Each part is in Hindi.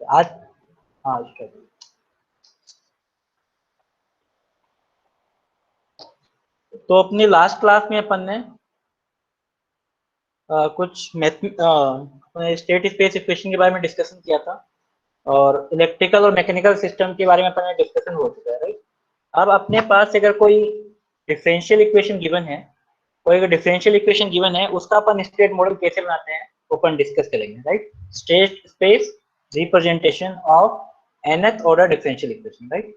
आज हाँ तो अपनी लास्ट क्लास में अपन ने कुछ मैथ स्टेट स्पेस इक्वेशन के बारे में डिस्कशन किया था और इलेक्ट्रिकल और मैकेनिकल सिस्टम के बारे में अपन ने डिस्कशन हो चुका है, राइट। अब अपने पास अगर कोई डिफरेंशियल इक्वेशन गिवन है, कोई अगर डिफरेंशियल इक्वेशन गिवन है, उसका अपन स्टेट मॉडल कैसे बनाते हैं अपन डिस्कस करेंगे, right. State space representation of nth order differential equation, right.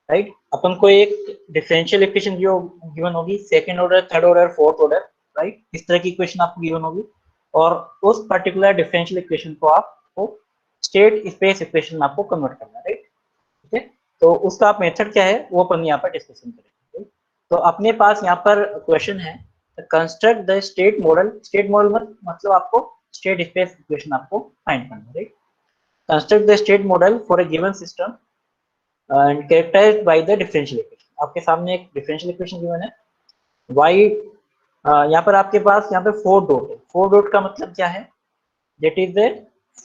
Right, अपन को एक डिफरेंशियल इक्वेशन गिवन होगी, second order, third order, fourth order, right. इस तरह की इक्वेशन आपको गिवन होगी और उस पर्टिकुलर डिफरेंशियल इक्वेशन को आपको स्टेट स्पेस इक्वेशन में आपको कन्वर्ट करना है, राइट। ठीक है, तो उसका आप मेथड क्या है वो अपन यहाँ पर डिस्कशन करेंगे। तो अपने पास यहाँ पर क्वेश्चन है, construct the state model. State model मतलब आपको स्टेट स्पेस इक्वेशन आपको फाइंड करना है, right. Construct the state model for a given system and characterised by the differential equation. आपके सामने एक डिफरेंशियल इक्वेशन गिवन है, y यहाँ पर आपके पास यहाँ पे फोर डॉट है। फोर डॉट का मतलब क्या है, that is the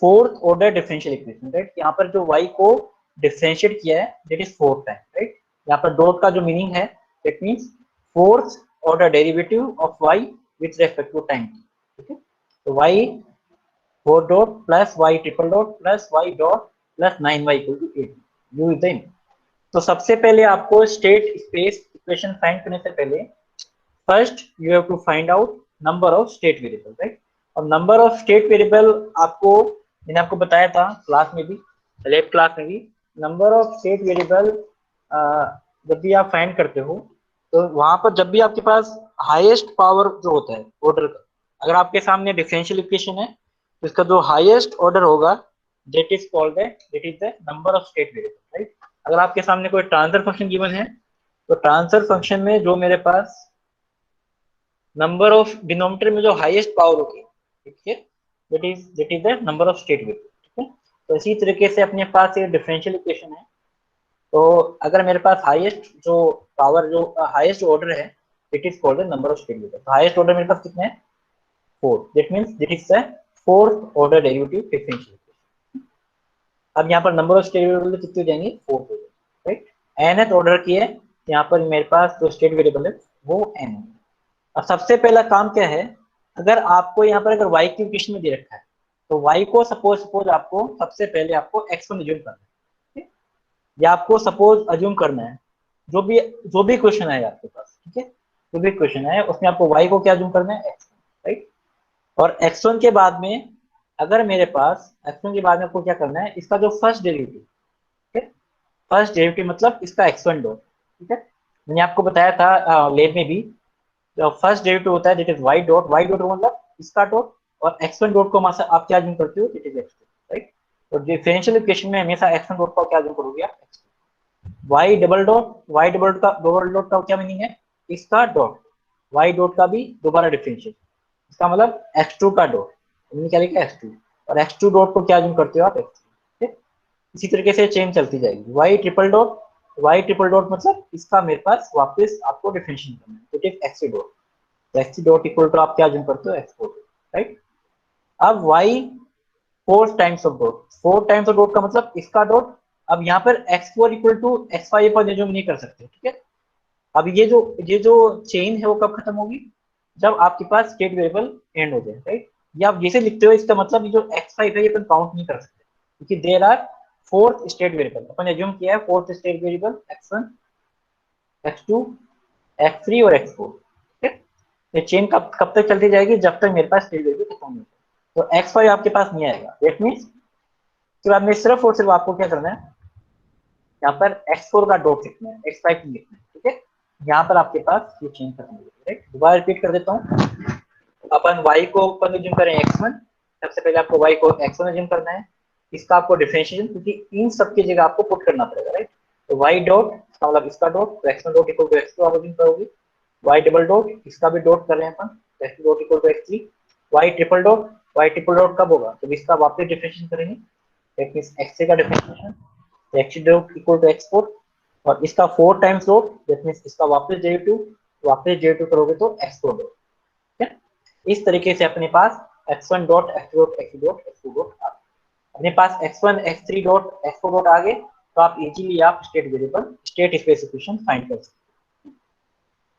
fourth order differential equation, right. यहाँ पर जो y को डिफरेंशिएट किया है that is fourth time, right. यहाँ पर डॉट का जो मीनिंग है that means fourth order derivative of y with respect to time, ठीक है। तो y four dot plus y triple dot plus y dot plus 9y equal to 8, u is the. तो सबसे पहले आपको स्टेट स्पेस इक्वेशन फाइंड करने से पहले first you have to find out number of state variable, right. और नंबर ऑफ स्टेट वेरिएबल आपको मैंने आपको बताया था क्लास में भी, लेफ्ट क्लास में भी, नंबर ऑफ स्टेट वेरिएबल जब भी आप फाइंड करते हो तो वहां पर जब भी आपके पास हाईएस्ट पावर जो होता है ऑर्डर का, अगर आपके सामने डिफरेंशियल इक्वेशन है तो इसका जो हाईएस्ट ऑर्डर होगा that is called that is the number of state variable, right. अगर आपके सामने कोई ट्रांसफर फंक्शन गिवन है तो ट्रांसफर फंक्शन में जो मेरे पास नंबर ऑफ डिनोमिनेटर में जो हाईएस्ट पावर होगी, ठीक है, that is the number of state variable, ठीक है। तो इसी तरीके से अपने पास ये डिफरेंशियल इक्वेशन है, तो अगर मेरे पास हाईएस्ट जो पावर जो हाईएस्ट ऑर्डर है it is called the number of state variable. तो हाईएस्ट ऑर्डर मेरे पास कितने हैं, four, that means that is the fourth order derivative differential equation. अब यहाँ पर नंबर ऑफ स्टेट वेरिएबल कितने हो जाएंगे, फोर हो जाएंगे, राइट। nth ऑर्डर की है, यहाँ पर मेरे पास जो स्टेट वेरिएबल है वो n है। अब सबसे पहला काम क्या है, अगर आपको यहाँ पर अगर y की इक्वेशन में दे रखा है तो y को सपोज आपको सबसे पहले आपको x1 अज्यूम करना है, ठीक? या आपको सपोज अज्यूम करना है जो भी क्वेश्चन है आपके पास, ठीक है, जो भी क्वेश्चन है उसमें आपको y को क्या अज्यूम करना है, x1, राइट। और x1 के बाद में अगर मेरे पास x1 के बाद में आपको क्या करना है, इसका जो फर्स्ट डेरिवेटिव, ठीक है, फर्स्ट डेरिवेटिव मतलब इसका x1 डॉट, ठीक है। मैंने आपको बताया था लैब में भी, जो फर्स्ट डेरिवेटिव होता है दैट इज y डॉट मतलब इसका डॉट, और x1 डॉट को आप क्या अज्यूम करते हो, दैट इज x2, राइट। और डिफरेंशियल इक्वेशन में हमेशा x1 डॉट को क्या अज्यूम करोगे आप, x2। y डबल डॉट का क्या मीनिंग है, इसका डॉट, y डॉट का भी दोबारा डिफरेंशियल, इसका मतलब x2 का डॉट, हमने क्या लिखा x2, और x2 डॉट को क्या अज्यूम करते हो आप, x3, ठीक है। इसी तरीके से चेन चलती जाएगी, y ट्रिपल डॉट मतलब इसका मेरे पास वापस आपको डिफरेंशियल करना है, तो ठीक x dot, x dot equal to आप क्या अज्यूम करते हो, x4, राइट। अब y four times of dot, four times of dot का मतलब इसका डॉट, अब यहाँ पर x4 इक्वल टू x5 पर अज्यूम नहीं कर सकते, ठीक है। अब ये जो चेन है वो कब खत्म होगी, जब आपके पास स्टेट वेरिएबल एंड हो जाए, राइट। ये आप जैसे लिखते हो इसका मतलब ये जो x5 है ये अपन काउंट नहीं कर सकते क्योंकि there are fourth state variable, अपन एज्यूम किया है fourth state variable x1, x2, x3 और x4, ठीक है। ये चेन कब तक चलती जाएगी, जब तक मेरे पास स्टेट वेरिएबल खत्म नहीं होता। तो x5 आपके पास नहीं आएगा, दैट मींस उसके बाद में सिर्फ और सिर्फ आपको क्या करना है, यहाँ पर x4 का डॉट लिखना है, x5 नहीं लिखना है, ठीक है। यहाँ पर आपके पास ये चेन खत्म हो गई, राइट। दोबारा रिपीट कर देता हूँ, अपन y को अपन अज्यूम करें x1, सबसे पहले आपको y को x1 अज्यूम करना है, इसका आपको डिफरेंशिएशन क्योंकि इन सब की जगह आपको पुट करना पड़ेगा, राइट। तो y डॉट इसका मतलब इसका डॉट, तो x1 dot equal to x2 आप अज्यूम करोगे, y डबल डॉट इसका भी डॉट कर रहे हैं अपन, x2 dot equal to x3, y triple dot कब होगा जब इसका वापस डिफरेंशिएशन करेंगे, दैट मींस x3 का differentiation, x3 dot equal to x4, और इसका four times dot that means इसका वापस डेरिवेटिव करोगे तो x4 डॉट, ठीक है। इस तरीके से अपने पास x1 dot x2 dot x2 dot x2 dot आ, अपने पास x1 x3 dot x4 dot आ गए तो आप इजीली आप state variable state specification find कर सकते हैं।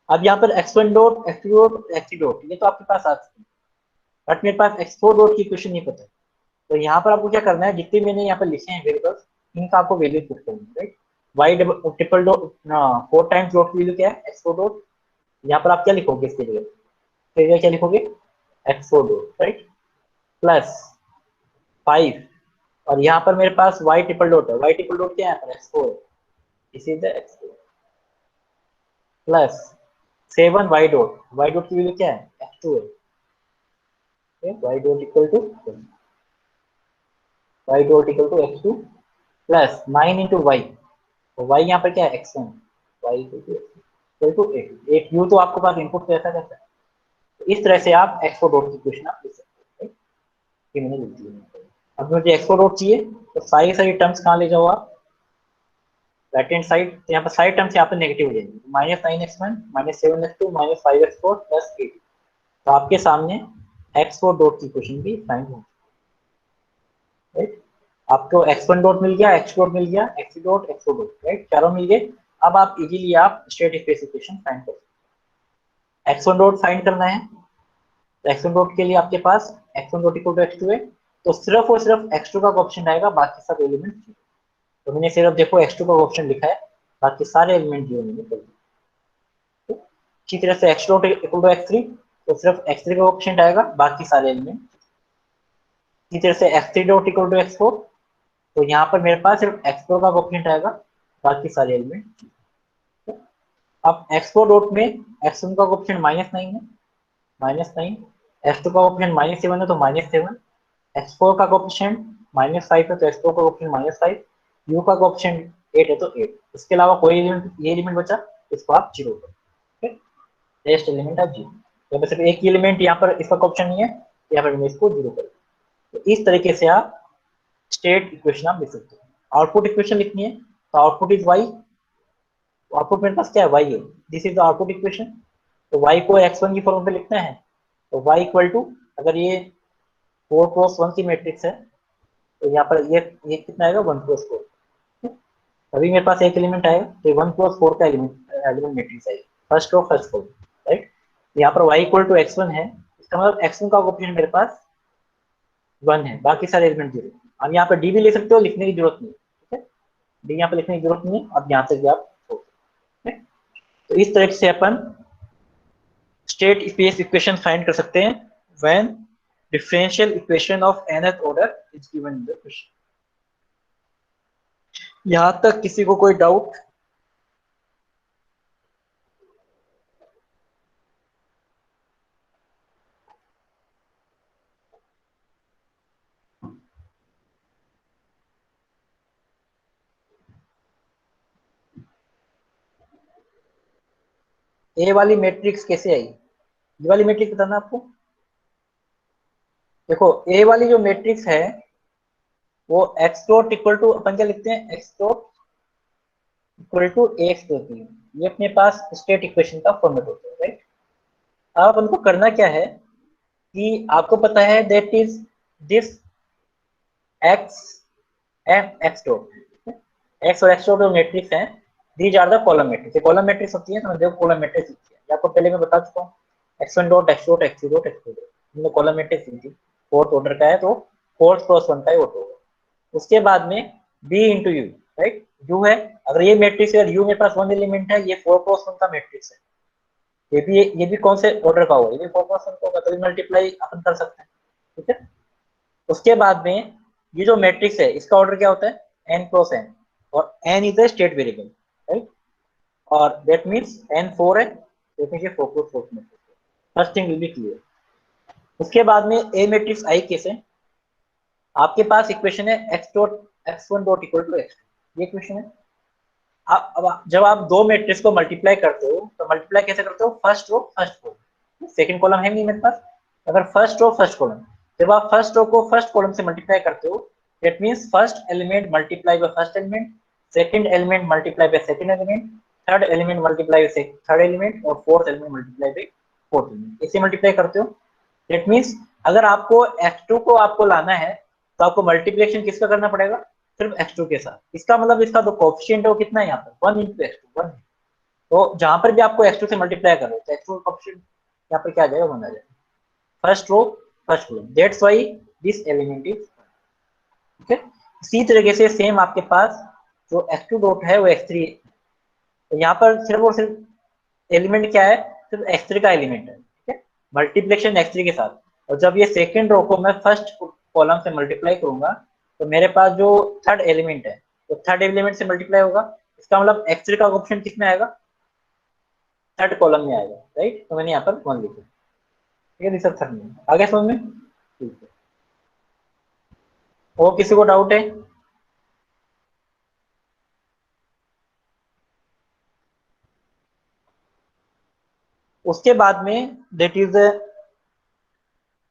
अब यहाँ पर x1 dot x2 dot x3 dot ये तो आपके पास आ सकते हैं, बट मेरे पास x4 डॉट की इक्वेशन नहीं पता। तो यहाँ पर आपको क्या करना है, जितने मैंने यहाँ पर लिखे हैं वेरिएबल्स इनका आपको वैल्यू पुट करनी है, right. Y triple dot 4 times dot की वैल्यू क्या है, x4 डॉट। यहाँ पर आप क्या लिखोगे इसके लिए, क्या लिखोगे, x4 डॉट, राइट, प्लस 5, और यहाँ पर मेरे पास y ट्रिपल डॉट है, y ट्रिपल डॉट क्या है, x4, this is the x4, plus 7 y dot की वैल्यू क्या है, x2 है, y dot equal to x2 plus 9 into y, तो y यहाँ पर क्या है, x1, y equal to 8, 8 you तो आपके पास इनपुट कैसा रहता है। तो इस तरह से आप x4 डॉट की इक्वेशन आप लिख सकते हैं, ये मैंने लिख दिया। अब मुझे x4 डॉट चाहिए तो सारी सारी टर्म्स कहाँ ले जाओ आप, राइट हैंड साइड, तो यहाँ पर सारी टर्म्स यहाँ पर नेगेटिव हो जाएंगी, -9x1 -7x2 -5x4 प्लस 8, तो आपके सामने x4 डॉट की इक्वेशन भी फाइंड हो, राइट। आपको x1 डॉट मिल गया, x डॉट मिल गया, x dot, x4 dot, right, चारों मिल गए। अब आप इजीली आप स्टेट स्पेसिफिकेशन फाइंड कर सकते हैं। x1 डॉट फाइंड करना है, तो x1 डॉट के लिए आपके पास x1 dot equal to x2 है, तो सिर्फ और सिर्फ x2 का ऑप्शन आएगा, बाकी सब एलिमेंट, तो मैंने सिर्फ देखो x2 का ऑप्शन लिखा है, बाकी सारे एलिमेंट जो मैंने कर दिए। इसी तरह से x dot equal to x3, तो सिर्फ x3 का ऑप्शन आएगा, बाकी सारे एलिमेंट। इसी तरह से x3 dot equal to x4, तो यहाँ पर मेरे पास सिर्फ x4 का कोएफिशिएंट आएगा, बाकी सारे एलिमेंट। अब x4 डॉट में x1 का कोएफिशिएंट -9 है, -9, x2 का कोएफिशिएंट -7 है तो -7, x4 का कोएफिशिएंट -5 है तो x4 का कोएफिशिएंट -5, u का कोएफिशिएंट 8 है तो 8। इसके अलावा कोई एलिमेंट, ये एलिमेंट बचा, इसको आप 0 करो, नेक्स्ट एलिमेंट आप 0। यहाँ पर सिर्फ एक एलिमेंट यहाँ पर इसका कोएफिशिएंट नहीं है, यहाँ पर मैंने इसको 0 कर दिया। तो इस तरीके से आप स्टेट इक्वेशन आप लिख सकते हो। आउटपुट इक्वेशन लिखनी है तो आउटपुट इज y, आउटपुट मेरे पास क्या है, y है, this is the output equation. तो y को x1 की फॉर्म पे लिखना है, तो y इक्वल टू, अगर ये 4 क्रॉस 1 की मैट्रिक्स है तो यहाँ पर ये कितना आएगा, 1 क्रॉस 4। अभी मेरे पास एक एलिमेंट आएगा तो 1 क्रॉस 4 का एलिमेंट मैट्रिक्स आएगी, first row first column, right. यहाँ पर y इक्वल टू x1 है, इसका मतलब x1 का कोएफिशिएंट मेरे पास 1 है, बाकी सारे एलिमेंट 0। अब यहाँ पर d भी ले सकते हो, लिखने की जरूरत नहीं है, ठीक है, डी यहाँ पे लिखने की जरूरत नहीं है, अब यहाँ तक आप छोड़, तो इस तरह से अपन स्टेट स्पेस इक्वेशन फाइंड कर सकते हैं when differential equation of nth order is given in the question. यहां तक किसी को कोई डाउट? ए वाली मैट्रिक्स कैसे आई, ये वाली मैट्रिक्स बताना आपको। देखो ए वाली जो मैट्रिक्स है वो एक्स डॉट इक्वल टू, अपन क्या लिखते हैं, x dot equal to x होती है, ये अपने पास स्टेट इक्वेशन का फॉर्मेट होता है, राइट। अब अपन को करना क्या है कि आपको पता है that is this x f x dot, x और एक्स डॉट जो मैट्रिक्स है, these are the column matrix. ये कॉलम मैट्रिक्स होती है, समझो कॉलम मैट्रिक्स होती है, आपको पहले मैं बता चुका हूँ, x1 dot x dot x2 dot x2 dot, हमने कॉलम मैट्रिक्स दी थी, फोर्थ ऑर्डर का है तो फोर्थ क्रॉस 1 का ही ऑर्डर होगा। उसके बाद में b into you, right, you है, अगर ये मैट्रिक्स है, यू मेरे पास 1 एलिमेंट है, ये 4 क्रॉस 1 का मैट्रिक्स है, ये भी कौन से ऑर्डर का होगा, ये भी 4 क्रॉस 1 का होगा, तो मल्टीप्लाई अपन कर सकते हैं, ठीक है। उसके बाद में ये जो मैट्रिक्स है इसका ऑर्डर क्या होता है, n क्रॉस n, और n is the state variable, right, और दैट मींस n 4 है, दैट मींस ये 4 क्रॉस 4 मैट्रिक्स है। First thing will be clear. उसके बाद में a मैट्रिक्स आई कैसे, आपके पास इक्वेशन है x dot x1 dot equal to x, ये इक्वेशन है। अब जब आप दो मैट्रिक्स को मल्टीप्लाई करते हो तो मल्टीप्लाई कैसे करते हो, first row first column, second column है नहीं मेरे पास, अगर फर्स्ट रो फर्स्ट कॉलम, जब आप फर्स्ट रो को फर्स्ट कॉलम से मल्टीप्लाई करते हो that means first element multiply by first element, second element multiply by second element, third element multiply by third element, और fourth element multiply by fourth element, इसे मल्टीप्लाई करते हो। दैट मींस अगर आपको x2 को आपको लाना है तो आपको मल्टीप्लिकेशन किसका करना पड़ेगा, सिर्फ x2 के साथ। इसका मतलब इसका जो कोएफिशिएंट है वो कितना है यहाँ पर 1 × x2 1। तो जहां पर भी आपको x2 से मल्टीप्लाई करो तो x2 का कोएफिशिएंट यहाँ पर क्या आ जाएगा 1 आ जाएगा। First row first column, that's why this element is ठीक है। इसी तरीके से सेम आपके पास जो x2 डॉट है वो x3, तो यहाँ पर सिर्फ और सिर्फ एलिमेंट क्या है, सिर्फ x3 का एलिमेंट है, ठीक है, मल्टीप्लिकेशन x3 के साथ। और जब ये सेकंड रो को मैं फर्स्ट कॉलम से मल्टीप्लाई करूंगा तो मेरे पास जो थर्ड एलिमेंट है तो थर्ड एलिमेंट से मल्टीप्लाई होगा। इसका मतलब x3 का ऑप्शन किस में आएगा, थर्ड कॉलम में आएगा, राइट। तो मैंने यहाँ पर 1 लिखा, ठीक है सर। थर्ड में आगे समझ में, ठीक है। और किसी को डाउट है? उसके बाद में that is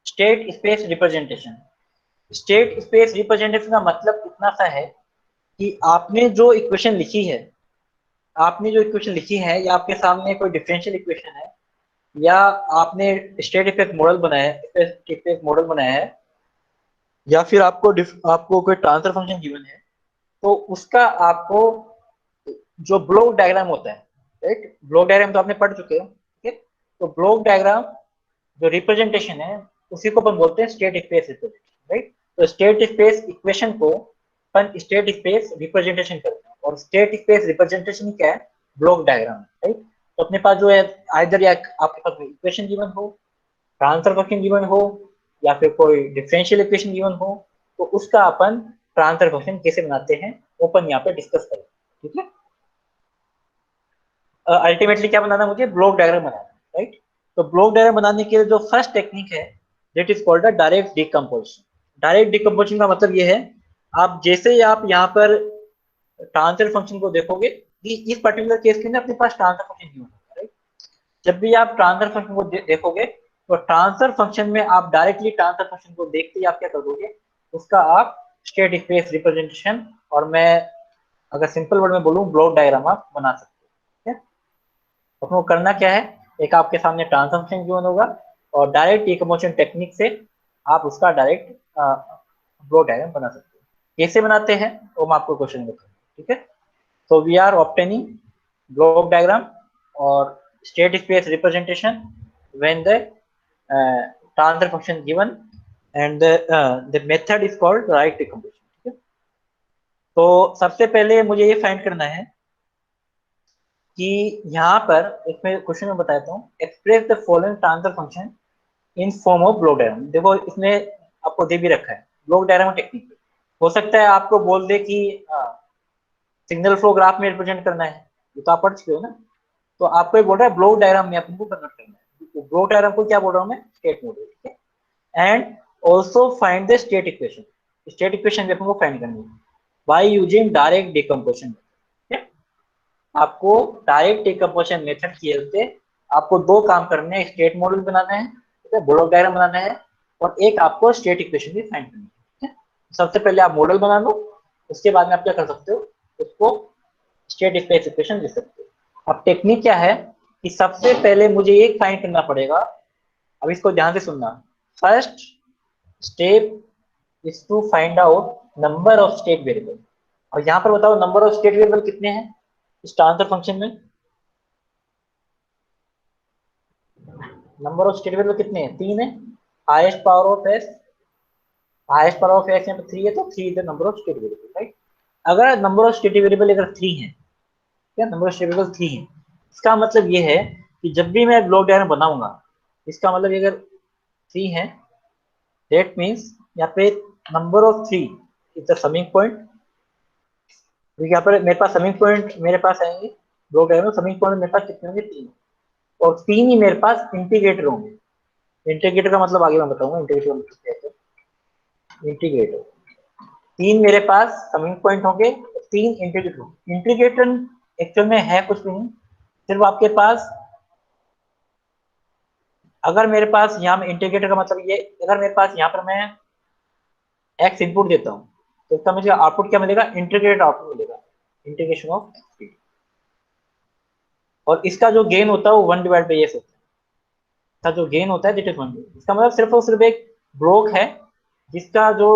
state space representation. State space representation का मतलब इतना सा है कि आपने जो इक्वेशन लिखी है, या आपके सामने कोई डिफरेंशियल इक्वेशन है, या आपने स्टेट इफेक्ट मॉडल बनाया है, या फिर आपको कोई ट्रांसफर फंक्शन गिवन है, तो उसका आपको जो ब्लॉक डायग्राम होता है, राइट, ब्लॉक डायग्राम तो आपने पढ़ चुके हो, ठीक है। तो ब्लॉक डायग्राम जो रिप्रेजेंटेशन है उसी को अपन बोलते हैं स्टेट स्पेस रिप्रेजेंटेशन, राइट। तो स्टेट स्पेस इक्वेशन को अपन स्टेट स्पेस रिप्रेजेंटेशन करते हैं, और स्टेट स्पेस रिप्रेजेंटेशन क्या है, ब्लॉक डायग्राम, राइट। तो अपने पास जो है आइदर या आपके पास इक्वेशन गिवन हो, ट्रांसफर फंक्शन गिवन हो, या फिर कोई डिफरेंशियल इक्वेशन गिवन हो, तो उसका अपन ट्रांसफर फंक्शन कैसे बनाते हैं ओपन यहाँ पे डिस्कस करें, ठीक है। अल्टीमेटली क्या बनाना है मुझे, ब्लॉक डायग्राम बनाना है, राइट। तो ब्लॉक डायग्राम बनाने के लिए जो फर्स्ट टेक्निक है that is called direct decomposition. Direct decomposition का मतलब ये है, आप जैसे ही आप यहाँ पर ट्रांसफर फंक्शन को देखोगे कि इस पर्टिकुलर केस के अंदर अपने पास ट्रांसफर फंक्शन क्यों है, राइट। जब भी आप ट्रांसफर फंक्शन को देखोगे तो ट्रांसफर फंक्शन में आप डायरेक्टली ट्रांसफर फंक्शन को देखते ही आप क्या कर दोगे, उसका आप स्टेट स्पेस रिप्रेजेंटेशन, और मैं अगर सिंपल वर्ड में बोलूँ ब्लॉक डायग्राम आप बना सकते हो, ठीक है। आपको करना क्या है, एक आपके सामने ट्रांसफर फंक्शन गिवन होगा और डायरेक्ट डिकम्पोजिशन टेक्निक से आप उसका डायरेक्ट ब्लॉक डायग्राम बना सकते हो। कैसे बनाते हैं वो मैं आपको क्वेश्चन बताऊंगा, ठीक है। तो we are obtaining block diagram और state space representation when the transfer function given and the method is called direct decomposition, ठीक है। तो सबसे पहले मुझे ये फाइंड करना है कि यहाँ पर इसमें क्वेश्चन में बताता हूँ, express the following transfer function in form of block diagram. देखो इसमें आपको दे भी रखा है ब्लॉक डायग्राम टेक्निक। हो सकता है आपको बोल दे कि सिग्नल फ्लो ग्राफ में रिप्रेजेंट करना है, ये तो आप पढ़ चुके हो ना। तो आपको ये बोल रहा है ब्लॉक डायग्राम में आपको कन्वर्ट करना है। तो ब्लॉक डायग्राम को क्या बोल रहा हूँ मैं, स्टेट मॉडल, ठीक है। And also find the state equation, state equation भी आपको फाइंड करनी है बाय यूजिंग डायरेक्ट डिकम्पोजिशन। आपको डायरेक्ट डिकम्पोजिशन मेथड की हेल्प से आपको दो काम करने हैं, स्टेट मॉडल बनाना है, ठीक है, ब्लॉक डायग्राम बनाना है, और एक आपको स्टेट इक्वेशन भी फाइंड करनी है, ठीक है। सबसे पहले आप मॉडल बना लो, उसके बाद में आप क्या कर सकते हो, उसको स्टेट स्पेस इक्वेशन लिख सकते हो। अब टेक्निक क्या है कि सबसे पहले मुझे एक फाइंड करना पड़ेगा। अब इसको ध्यान से सुनना। First step is to find out number of state variable. और यहाँ पर बताओ नंबर ऑफ स्टेट वेरिएबल कितने हैं इस ट्रांसफर फंक्शन में, नंबर ऑफ स्टेट वेरिएबल कितने हैं, 3 है। Highest power of S, highest power of x यहाँ पे 3 है, तो 3 is the number of state variable, right. अगर नंबर ऑफ स्टेट वेरिएबल अगर 3 है, क्या नंबर ऑफ स्टेट वेरिएबल 3 है, इसका मतलब ये है कि जब भी मैं ब्लॉक डायग्राम बनाऊंगा, इसका मतलब अगर 3 है दैट मीन्स यहाँ पे number of 3 is the summing point. क्योंकि यहाँ पर मेरे पास समिंग पॉइंट मेरे पास आएंगे, ब्लॉक डायग्राम समिंग पॉइंट मेरे पास कितने होंगे, 3, और 3 ही मेरे पास इंटीग्रेटर होंगे। इंटीग्रेटर का मतलब आगे मैं बताऊंगा, इंटीग्रेटर का मतलब क्या है। इंटीग्रेटर 3 मेरे पास समिंग पॉइंट होंगे, 3 इंटीग्रेटर। इंटीग्रेटर एक्चुअल में है कुछ भी नहीं, सिर्फ आपके पास, अगर मेरे पास यहाँ में इंटीग्रेटर का मतलब ये, अगर मेरे पास यहाँ पर मैं एक्स इनपुट देता हूँ तो इसका मुझे आउटपुट क्या मिलेगा, इंटीग्रेटेड आउटपुट मिलेगा, इंटीग्रेशन ऑफ एक्स। और इसका जो गेन होता है वो 1/s होता है। इसका जो गेन होता है दैट इज 1। इसका मतलब सिर्फ और सिर्फ एक ब्लॉक है जिसका जो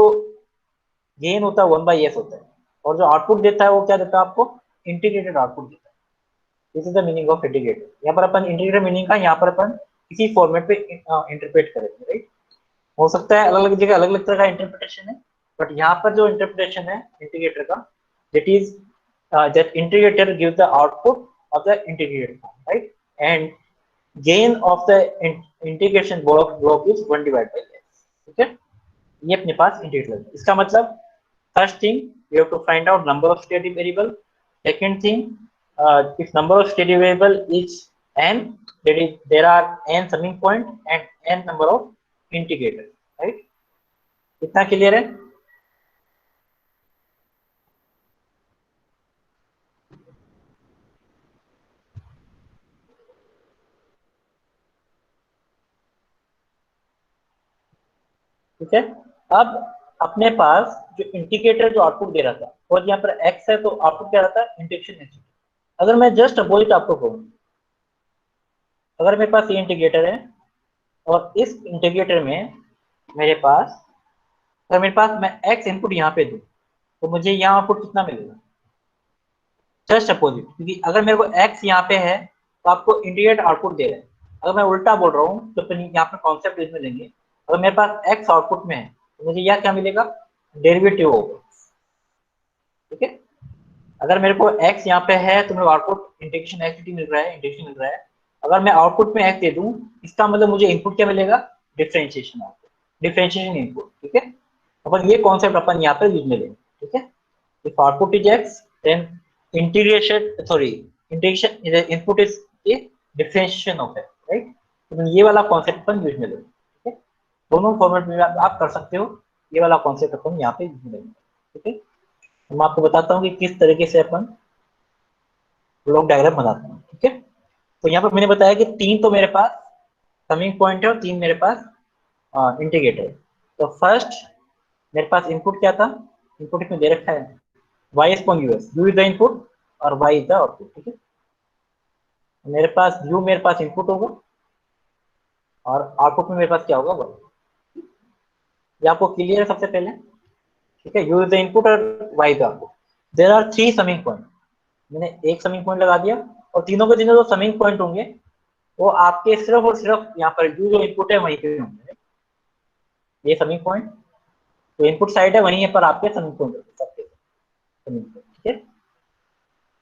गेन होता है 1/s होता है, और जो आउटपुट देता है वो क्या देता है आपको, इंटीग्रेटेड आउटपुट देता है। This is the meaning of integrated. यहाँ पर अपन इंटीग्रेटेड मीनिंग का यहाँ पर अपन इसी फॉर्मेट पे इंटरप्रेट करेंगे, राइट। हो सकता है अलग अलग जगह अलग अलग तरह का इंटरप्रिटेशन है, बट यहाँ पर जो इंटरप्रिटेशन है इंटीग्रेटर का, that is that integrator gives the output of the integrated form, right? And gain of the integration block is 1 divided by s, ठीक है। ये अपने पास इंटीग्रेटर है। इसका मतलब first thing we have to find out number of state variable. Second thing, if number of state variable is n, that is there are n summing point and n number of integrators, right? कितना क्लियर है? ठीक है। अब अपने पास जो इंडिकेटर जो आउटपुट दे रहा था, और यहाँ पर x है तो आउटपुट क्या रहता है, इंडिकेशन h। अगर मैं जस्ट अपोजिट आपको कहूँ, अगर मेरे पास ये इंडिकेटर है और इस इंडिकेटर में मेरे पास, अगर मेरे पास मैं x इनपुट यहाँ पे दूँ तो मुझे यहाँ आउटपुट कितना मिलेगा, जस्ट अपोजिट। क्योंकि अगर मेरे को x यहाँ पे है तो आपको इंडिकेटर आउटपुट दे रहे हैं। अगर मैं उल्टा बोल रहा हूँ तो फिर यहाँ पर कॉन्सेप्ट इसमें लेंगे, अगर मेरे पास x आउटपुट में है तो मुझे यह क्या मिलेगा, डेरिवेटिव होगा, ठीक है। अगर मेरे को x यहाँ पे है तो मेरे आउटपुट इंटीग्रेशन x मिल रहा है, इंटीग्रेशन मिल रहा है। अगर मैं आउटपुट में x दे दूं, इसका मतलब मुझे इनपुट क्या मिलेगा, डिफरेंशिएशन आउटपुट, डिफरेंशिएशन इनपुट, ठीक है। अपन ये कॉन्सेप्ट अपन यहाँ पे यूज में लेंगे, ठीक है। If output is x then integration, sorry, integration input is a differentiation of x, right. तो ये वाला कॉन्सेप्ट अपन यूज में लेंगे, ठीक है। दोनों फॉर्मेट में आप कर सकते हो, ये वाला कॉन्सेप्ट अपन यहाँ पे यूज में लेंगे, ठीक है। मैं आपको बताता हूँ कि किस तरीके से अपन ब्लॉक डायग्राम बनाते हैं, ठीक है। तो यहाँ पर मैंने बताया कि तीन तो मेरे पास समिंग पॉइंट है और तीन मेरे पास इंटीग्रेटर है। तो फर्स्ट मेरे पास इनपुट क्या था, इनपुट इसमें दे रखा है y is point US, u is the input और y इज द आउटपुट, ठीक है। मेरे पास u मेरे पास इनपुट होगा और आउटपुट में मेरे पास क्या होगा, y। ये आपको क्लियर है सबसे पहले, ठीक है। u इज द इनपुट और y is the output. There are three summing point, मैंने एक समिंग पॉइंट लगा दिया, और तीनों के तीनों जो समिंग पॉइंट होंगे वो आपके सिर्फ और सिर्फ यहाँ पर यू जो इनपुट है वहीं पे होंगे। ये समिंग पॉइंट तो इनपुट साइड है वहीं है, पर आपके समिंग पॉइंट सबके समिंग पॉइंट, ठीक है।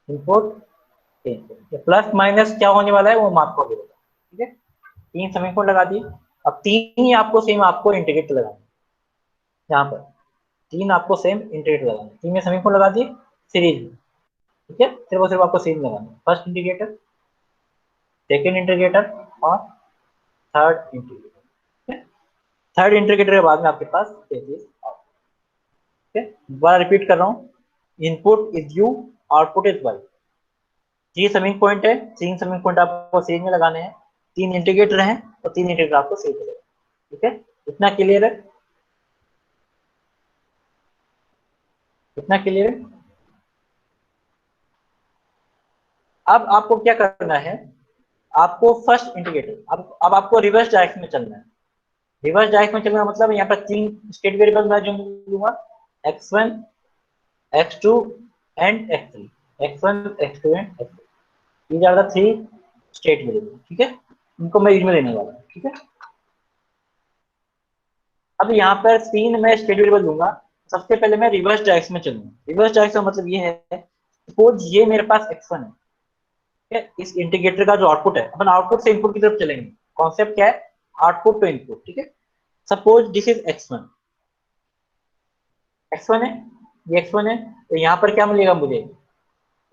इनपुट प्लस माइनस क्या होने वाला है वो मैं आपको बताऊंगा, ठीक है। तीन समिंग पॉइंट लगा दिए। अब तीन ही आपको सेम आपको इंटीग्रेट लगाना है, यहाँ पर तीन आपको सेम इंटीग्रेट लगाना है। तीन में समिंग पॉइंट लगा दिए सीरीज में, ठीक है। सिर्फ और सिर्फ आपको सीरीज लगाना है, फर्स्ट इंटीग्रेटर, सेकेंड इंटीग्रेटर और थर्ड इंटीग्रेटर। थर्ड इंटीग्रेटर के बाद में आपके पास ठीक है। दोबारा रिपीट कर रहा हूँ, input is u, output is y. Three summing point है, तीन समिंग पॉइंट आपको सीरीज में लगाने हैं, तीन इंटीग्रेटर हैं और तीन इंटीग्रेटर आपको सीरीज में लगाने, ठीक है। इतना क्लियर है, इतना क्लियर है। अब आपको क्या करना है, आपको फर्स्ट इंटीग्रेटर, अब आपको रिवर्स डायरेक्शन में चलना है। रिवर्स डायरेक्शन में चलना मतलब यहाँ पर तीन स्टेट वेरिएबल मैं जो लूंगा, x1 x2 and x3, x1 x2 and x3, these are the three state variable, ठीक है। इनको मैं इसमें लेने वाला हूँ, ठीक है। अब यहाँ पर तीन मैं स्टेट वेरिएबल दूंगा। सबसे पहले मैं रिवर्स डायरेक्शन में चलूंगा। रिवर्स डायरेक्शन मतलब ये है, सपोज ये मेरे पास x1 है, ठीक है। इस इंटीग्रेटर का जो आउटपुट है, अपन आउटपुट से इनपुट की तरफ चलेंगे। कॉन्सेप्ट क्या है, आउटपुट टू इनपुट, ठीक है। Suppose this is x1, x1 है, ये x1 है, तो यहाँ पर क्या मिलेगा मुझे,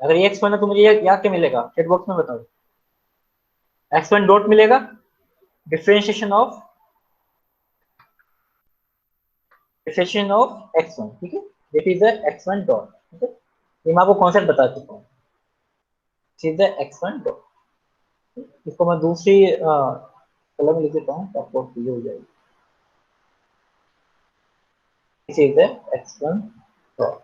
अगर ये x1 है तो मुझे यहाँ क्या मिलेगा, चैट बॉक्स में बताओ। x1 डॉट मिलेगा, डिफरेंशिएशन ऑफ x1, ठीक है। This is the x1 dot, ठीक है। ये मैं आपको कॉन्सेप्ट बता चुका हूँ, this is the x1 dot. इसको मैं दूसरी कलम में लिख देता हूँ तो आपको क्लियर हो जाएगी। This is the x1 dot.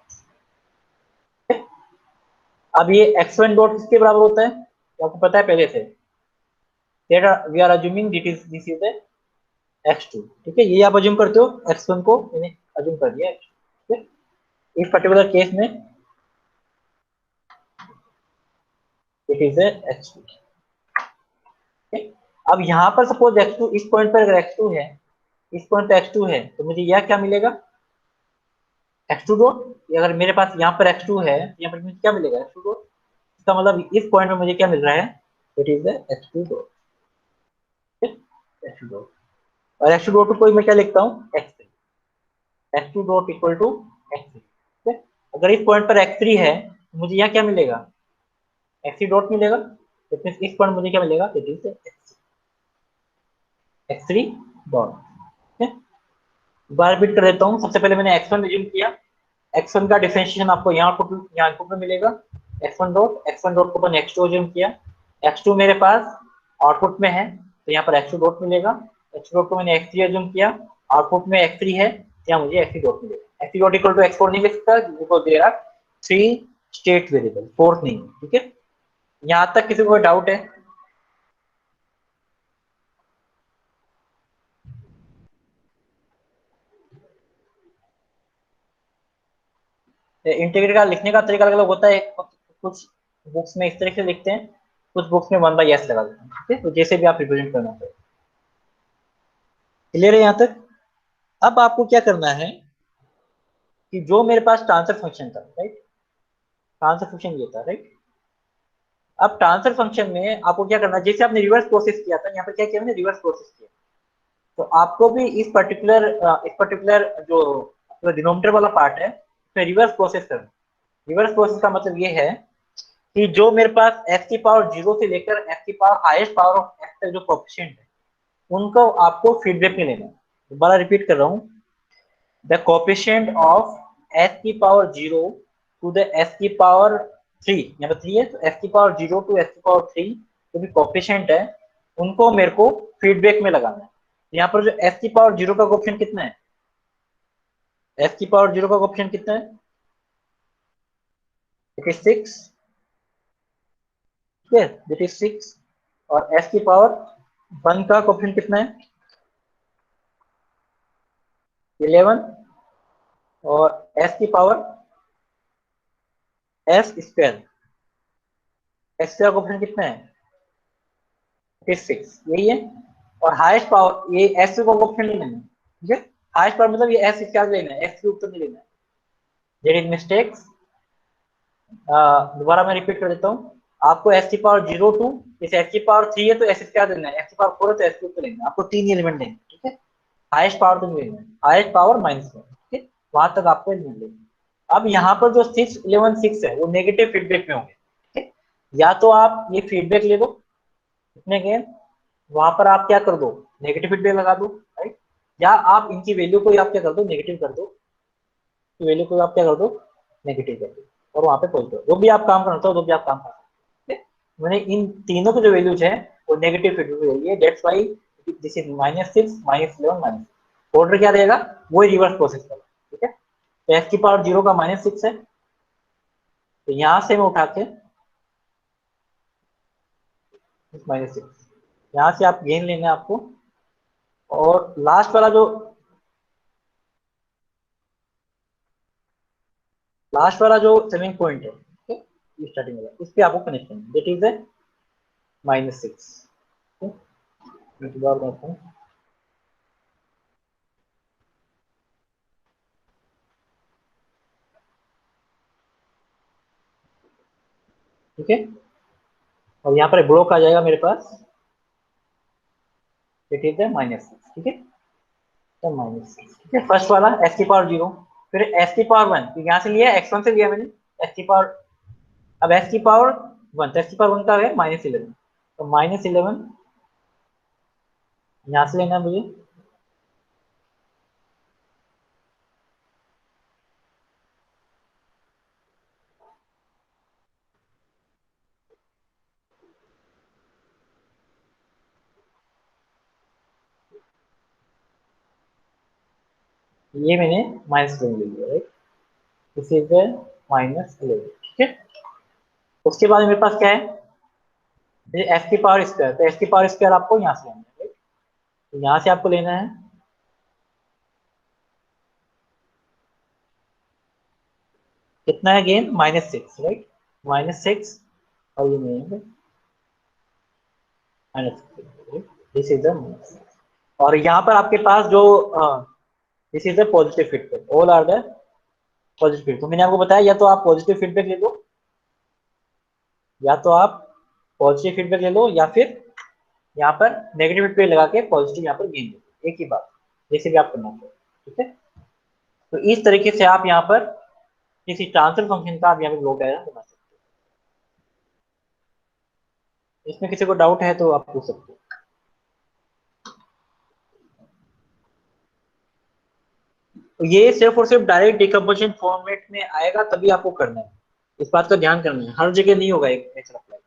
अब ये x1 डॉट किसके बराबर होता है, तो आपको पता है पहले से, we are assuming this is the x2, ठीक है। ये आप अज्यूम करते हो, x1 को मैंने अज्यूम कर दिया, ठीक है। इस पर्टिकुलर केस में इट इज ए x2। अब यहाँ पर सपोज x2, इस पॉइंट पर अगर x2 है, इस पॉइंट पे x2 है, तो मुझे यह क्या मिलेगा, x2 डॉट। अगर मेरे पास यहाँ पर x2 है, यहाँ पर मुझे क्या मिलेगा, x2 डॉट। इसका मतलब इस पॉइंट में मुझे क्या मिल रहा है, it is x2 dot, x2 dot. और x2 डॉट को मैं क्या लिखता हूँ, x3, x2 dot equal to x3। अगर इस पॉइंट पर x3 है, तो मुझे यहाँ क्या मिलेगा, x3 डॉट मिलेगा। तो इस पॉइंट मुझे क्या मिलेगा, it is x3 dot. Bar repeat कर देता हूँ। सबसे पहले मैंने x1 रिज्यूम किया, x1 का डिफरेंशिएशन आपको यहाँ इनपुट में मिलेगा, x1 डॉट को मैंने x2 रिज्यूम किया, x2 मेरे पास आउटपुट में है, तो यहाँ पर x2 डॉट मिलेगा। x2 डॉट को मैंने x3 रिज्यूम किया, आउटपुट में x3 है, यहाँ मुझे x3 डॉट मिलेगा। x3 dot equal to x4 नहीं लिख सकता, because there are 3 state variable, fourth नहीं। ठीक है, यहाँ तक किसी को डाउट है? इंटीग्रेटर का लिखने का तरीका अलग अलग होता है, कुछ बुक्स में इस तरह से लिखते हैं, कुछ बुक्स में 1/s लगा देते हैं। ठीक है, तो जैसे भी आप रिप्रेजेंट करना चाहिए। क्लियर है यहाँ तक? अब आपको क्या करना है कि जो मेरे पास ट्रांसफर फंक्शन था, राइट, ट्रांसफर फंक्शन ये था, राइट। अब ट्रांसफर फंक्शन में आपको क्या करना है, जैसे आपने रिवर्स प्रोसेस किया था, यहाँ पर क्या किया मैंने, रिवर्स प्रोसेस किया, तो आपको भी इस पर्टिकुलर जो डिनोमिनेटर वाला पार्ट है, उसमें रिवर्स प्रोसेस करना। रिवर्स प्रोसेस का मतलब ये है कि जो मेरे पास x की पावर 0 से लेकर x की power highest power of x तक जो कोएफिशिएंट है, उनको आपको फीडबैक में लेना है। दोबारा रिपीट कर रहा हूँ, द कोएफिशिएंट ऑफ s की पावर 0 टू द s की पावर 3, यहाँ पर 3 है, तो s की पावर 0 टू s की पावर 3 जो भी कोएफिशिएंट है, उनको मेरे को फीडबैक में लगाना है। यहाँ पर जो s की पावर 0 का कोएफिशिएंट कितना है, s की पावर 0 का कोएफिशिएंट कितना है, इट इज 6। ठीक है, इट इज 6। और s की पावर 1 का कोएफिशिएंट कितना है, 11। और s की पावर s स्क्वायर, s का कोएफिशिएंट कितना है, 6, यही है। और हाईएस्ट पावर, ये s का कोएफिशिएंट नहीं लेना है, ठीक है। हाईएस्ट पावर मतलब ये s स्क्वायर लेना है, s के ऊपर नहीं लेना है। There is mistakes. दोबारा मैं रिपीट कर देता हूँ, आपको s की पावर 0 टू, जैसे s की पावर 3 है तो s स्क्वायर देना है, s की पावर 4 है तो s के ऊपर लेना है, आपको 3 एलिमेंट देंगे। ठीक है, हाईएस्ट पावर तो नहीं लेना है, हाईएस्ट पावर -1। ठीक है, वहां तक आपको एलिमेंट लेना। अब यहाँ पर जो 6 11 6 है, वो नेगेटिव फीडबैक में होंगे। ठीक है, या तो आप ये फीडबैक ले लो इतने के, वहां पर आप क्या कर दो, नेगेटिव फीडबैक लगा दो, राइट। या आप इनकी वैल्यू को आप क्या कर दो, नेगेटिव कर दो, वैल्यू को आप क्या कर दो, नेगेटिव कर दो, और वहां पे पहुंच दो। जो भी आप काम करना चाहो, जो भी आप काम कर सकते हैं। मैंने इन तीनों की जो वैल्यूज है वो नेगेटिव फीडबैक है, that's why this is -6 -11 order क्या रहेगा, वो रिवर्स प्रोसेस करेगा। ठीक है, तो x की पावर 0 का -6 है, तो यहां से मैं उठा के -6, यहाँ से आप गेन लेना है आपको। और लास्ट वाला जो सेविंग पॉइंट है, ठीक है, स्टार्टिंग वाला, इस पे आपको कनेक्ट करना है, दैट इज ए -6। मैं दोबारा बताता हूँ। ठीक है, और यहाँ पर ब्लॉक आ जाएगा मेरे पास, इट इज ए -6। ठीक है, तो -6। ठीक है, फर्स्ट वाला s की पावर 0, फिर s की पावर 1, यहाँ से लिया, x1 से लिया मैंने s की पावर। अब s की पावर 1, तो s की पावर 1 का है -11, तो -11 यहाँ से लेना है मुझे। ये मैंने -11 ले लिया, राइट, दिस इज -11। ठीक है, उसके बाद मेरे पास क्या है, एस की पावर स्क्वायर, तो एस की पावर स्क्वायर आपको यहाँ से लेना है, राइट, तो यहाँ से आपको लेना है। कितना है गेन, -6, राइट, -6, और ये नहीं दिस इज द, और यहाँ पर आपके पास जो this is the positive feedback, all are the positive feedback. तो मैंने आपको बताया या तो आप पॉजिटिव फीडबैक ले लो, या तो आप पॉजिटिव फीडबैक ले लो, या फिर यहाँ पर नेगेटिव फीडबैक लगा के पॉजिटिव यहाँ पर गेन दो, एक ही बात, जैसे भी आप करना चाहो, ठीक है। तो इस तरीके से आप यहाँ पर किसी ट्रांसफर फंक्शन का आप यहाँ पे ब्लॉक डायग्राम बना सकते हो। इसमें किसी को डाउट है तो आप पूछ सकते हो। तो ये सिर्फ और सिर्फ डायरेक्ट डिकम्पोजिशन फॉर्मेट में आएगा तभी आपको करना है, इस बात का ध्यान करना है, हर जगह नहीं होगा एक नेचर अप्लाई।